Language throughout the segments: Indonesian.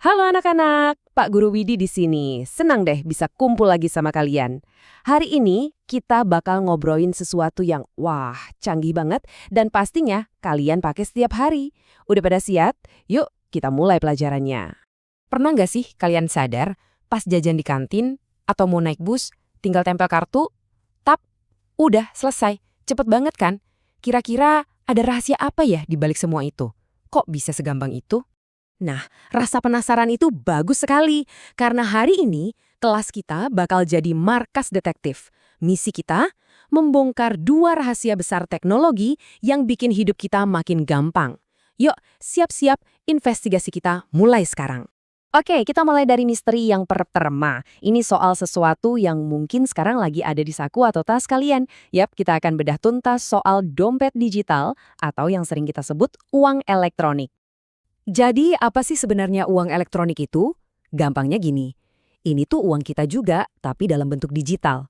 Halo anak-anak, Pak Guru Widi di sini. Senang deh bisa kumpul lagi sama kalian. Hari ini kita bakal ngobrolin sesuatu yang canggih banget dan pastinya kalian pakai setiap hari. Udah pada siap? Yuk kita mulai pelajarannya. Pernah nggak sih kalian sadar pas jajan di kantin atau mau naik bus, tinggal tempel kartu, tap, udah selesai. Cepet banget kan? Kira-kira ada rahasia apa ya di balik semua itu? Kok bisa segampang itu? Nah, rasa penasaran itu bagus sekali, karena hari ini kelas kita bakal jadi markas detektif. Misi kita, membongkar 2 rahasia besar teknologi yang bikin hidup kita makin gampang. Yuk, siap-siap investigasi kita mulai sekarang. Oke, kita mulai dari misteri yang pertama. Ini soal sesuatu yang mungkin sekarang lagi ada di saku atau tas kalian. Yap, kita akan bedah tuntas soal dompet digital atau yang sering kita sebut uang elektronik. Jadi apa sih sebenarnya uang elektronik itu? Gampangnya gini, ini tuh uang kita juga tapi dalam bentuk digital.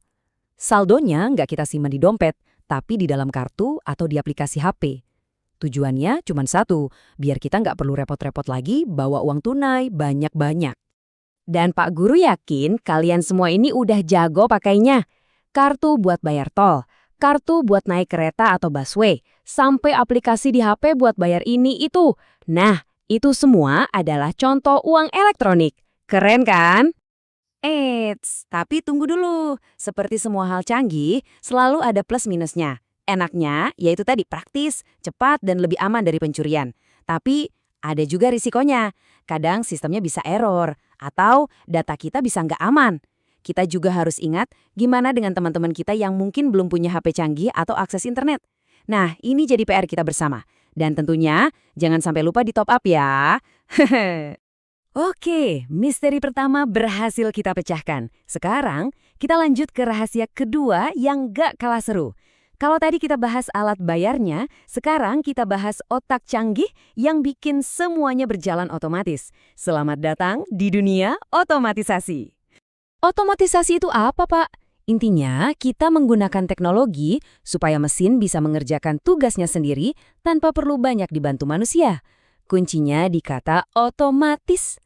Saldonya nggak kita simpan di dompet, tapi di dalam kartu atau di aplikasi HP. Tujuannya cuma satu, biar kita nggak perlu repot-repot lagi bawa uang tunai banyak-banyak. Dan Pak Guru yakin kalian semua ini udah jago pakainya. Kartu buat bayar tol, kartu buat naik kereta atau busway, sampai aplikasi di HP buat bayar ini itu. Nah, itu semua adalah contoh uang elektronik. Keren kan? Eits, tapi tunggu dulu. Seperti semua hal canggih, selalu ada plus minusnya. Enaknya, yaitu tadi praktis, cepat, dan lebih aman dari pencurian. Tapi ada juga risikonya. Kadang sistemnya bisa error, atau data kita bisa nggak aman. Kita juga harus ingat gimana dengan teman-teman kita yang mungkin belum punya HP canggih atau akses internet. Nah, ini jadi PR kita bersama. Dan tentunya, jangan sampai lupa di top up ya. Oke, misteri pertama berhasil kita pecahkan. Sekarang, kita lanjut ke rahasia kedua yang gak kalah seru. Kalau tadi kita bahas alat bayarnya, sekarang kita bahas otak canggih yang bikin semuanya berjalan otomatis. Selamat datang di dunia otomatisasi. Otomatisasi itu apa, Pak? Intinya, kita menggunakan teknologi supaya mesin bisa mengerjakan tugasnya sendiri tanpa perlu banyak dibantu manusia. Kuncinya di kata otomatis.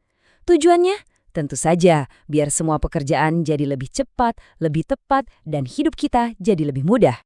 Tujuannya? Tentu saja, biar semua pekerjaan jadi lebih cepat, lebih tepat, dan hidup kita jadi lebih mudah.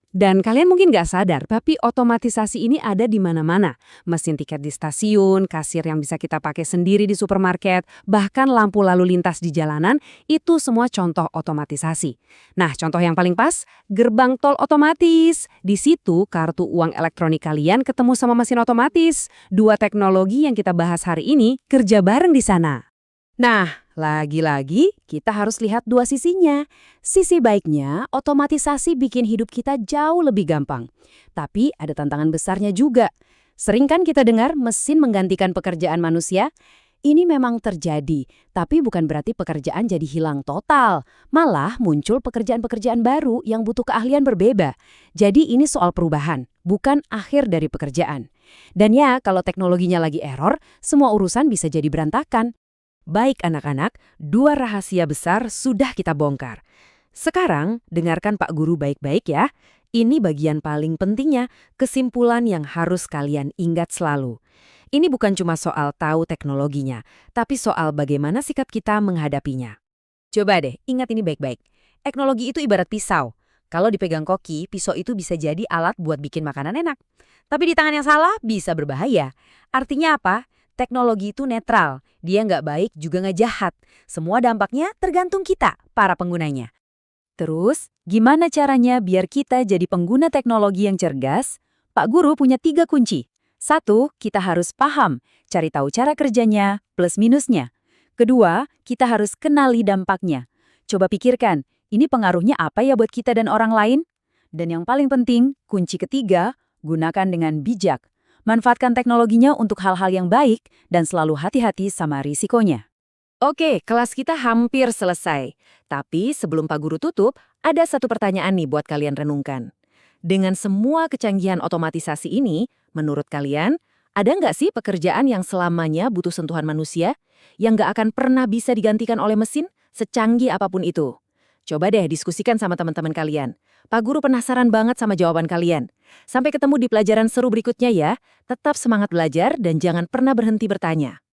Dan kalian mungkin nggak sadar, tapi otomatisasi ini ada di mana-mana. Mesin tiket di stasiun, kasir yang bisa kita pakai sendiri di supermarket, bahkan lampu lalu lintas di jalanan, itu semua contoh otomatisasi. Nah, contoh yang paling pas, gerbang tol otomatis. Di situ, kartu uang elektronik kalian ketemu sama mesin otomatis. 2 teknologi yang kita bahas hari ini kerja bareng di sana. Nah, lagi-lagi kita harus lihat 2 sisinya. Sisi baiknya, otomatisasi bikin hidup kita jauh lebih gampang. Tapi ada tantangan besarnya juga. Sering kan kita dengar mesin menggantikan pekerjaan manusia? Ini memang terjadi, tapi bukan berarti pekerjaan jadi hilang total. Malah muncul pekerjaan-pekerjaan baru yang butuh keahlian berbeda. Jadi ini soal perubahan, bukan akhir dari pekerjaan. Dan ya, kalau teknologinya lagi error, semua urusan bisa jadi berantakan. Baik anak-anak, 2 rahasia besar sudah kita bongkar. Sekarang, dengarkan Pak Guru baik-baik ya. Ini bagian paling pentingnya, kesimpulan yang harus kalian ingat selalu. Ini bukan cuma soal tahu teknologinya, tapi soal bagaimana sikap kita menghadapinya. Coba deh, ingat ini baik-baik. Teknologi itu ibarat pisau. Kalau dipegang koki, pisau itu bisa jadi alat buat bikin makanan enak. Tapi di tangan yang salah, bisa berbahaya. Artinya apa? Teknologi itu netral, dia nggak baik juga nggak jahat. Semua dampaknya tergantung kita, para penggunanya. Terus, gimana caranya biar kita jadi pengguna teknologi yang cergas? Pak Guru punya 3 kunci. 1, kita harus paham, cari tahu cara kerjanya, plus minusnya. Kedua, kita harus kenali dampaknya. Coba pikirkan, ini pengaruhnya apa ya buat kita dan orang lain? Dan yang paling penting, kunci ketiga, gunakan dengan bijak. Manfaatkan teknologinya untuk hal-hal yang baik dan selalu hati-hati sama risikonya. Oke, kelas kita hampir selesai. Tapi sebelum Pak Guru tutup, ada satu pertanyaan nih buat kalian renungkan. Dengan semua kecanggihan otomatisasi ini, menurut kalian, ada nggak sih pekerjaan yang selamanya butuh sentuhan manusia, yang nggak akan pernah bisa digantikan oleh mesin, secanggih apapun itu? Coba deh diskusikan sama teman-teman kalian. Pak Guru penasaran banget sama jawaban kalian. Sampai ketemu di pelajaran seru berikutnya ya. Tetap semangat belajar dan jangan pernah berhenti bertanya.